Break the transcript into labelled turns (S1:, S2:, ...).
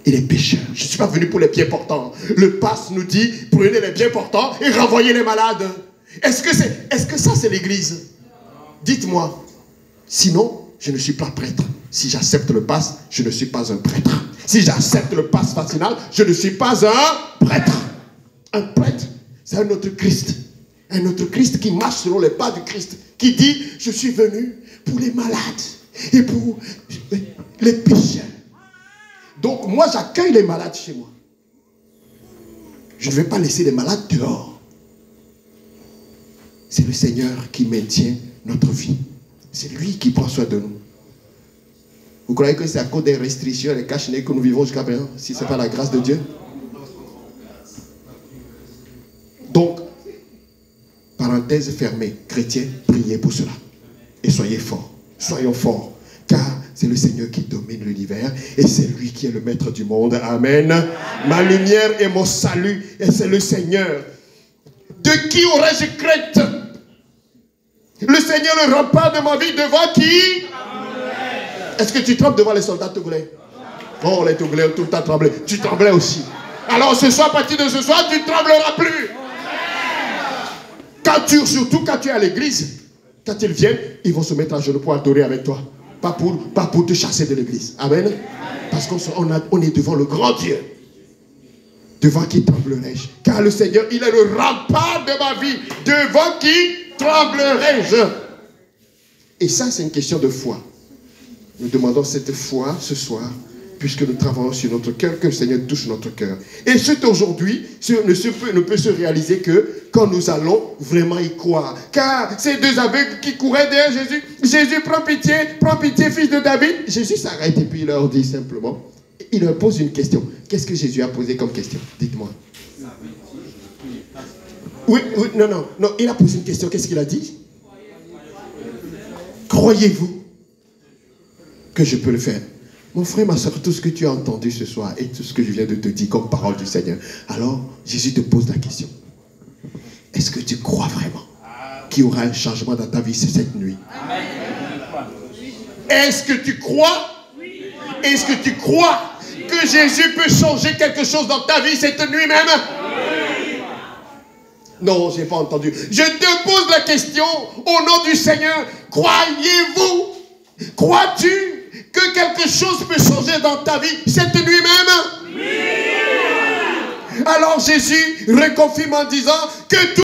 S1: et les pécheurs. Je ne suis pas venu pour les bien portants. Le passe nous dit, prenez les bien portants et renvoyez les malades. Est-ce que ça c'est l'église? Dites-moi. Sinon, je ne suis pas prêtre. Si j'accepte le passe, je ne suis pas un prêtre. Si j'accepte le passe vaccinal, je ne suis pas un prêtre. Un prêtre, c'est un autre Christ. Un autre Christ qui marche selon les pas du Christ. Qui dit, je suis venu pour les malades et pour les pécheurs. Donc moi, j'accueille les malades chez moi. Je ne vais pas laisser les malades dehors. C'est le Seigneur qui maintient notre vie. C'est lui qui prend soin de nous. Vous croyez que c'est à cause des restrictions et des cache-nez que nous vivons jusqu'à présent, si ce n'est pas la grâce de Dieu? Donc, parenthèse fermée, chrétiens, priez pour cela. Et soyez forts, soyons forts, car c'est le Seigneur qui domine l'univers et c'est lui qui est le maître du monde. Amen. Amen. Ma lumière et mon salut, et c'est le Seigneur. De qui aurais-je crainte? Le Seigneur, le rempart de ma vie, devant qui? Est-ce que tu trembles devant les soldats togolais? Oh, les togolais ont tout le temps tremblé. Tu tremblais aussi. Alors ce soir, à partir de ce soir, tu ne trembleras plus. Surtout quand tu es à l'église, quand ils viennent, ils vont se mettre à genoux pour adorer avec toi. Pas pour te chasser de l'église. Amen. Parce qu'on est devant le grand Dieu. Devant qui tremblerai-je? Car le Seigneur, il est le rempart de ma vie. Devant qui tremblerai-je? Et ça, c'est une question de foi. Nous demandons cette foi ce soir, puisque nous travaillons sur notre cœur, que le Seigneur touche notre cœur. Et c'est aujourd'hui, ne peut se réaliser que quand nous allons vraiment y croire. Car ces deux aveugles qui couraient derrière Jésus, Jésus, prends pitié, fils de David. Jésus s'arrête et puis il leur dit simplement, il leur pose une question. Qu'est-ce que Jésus a posé comme question? Dites-moi. Oui, non, il a posé une question. Qu'est-ce qu'il a dit? Croyez-vous que je peux le faire? Mon frère, ma soeur, tout ce que tu as entendu ce soir et tout ce que je viens de te dire comme parole du Seigneur, alors Jésus te pose la question. Est-ce que tu crois vraiment qu'il y aura un changement dans ta vie cette nuit? Est-ce que tu crois? Est-ce que tu crois que Jésus peut changer quelque chose dans ta vie cette nuit même? Non, je n'ai pas entendu. Je te pose la question au nom du Seigneur. Croyez-vous? Crois-tu que quelque chose peut changer dans ta vie cette nuit même? Oui. Alors Jésus reconfirme en disant que tout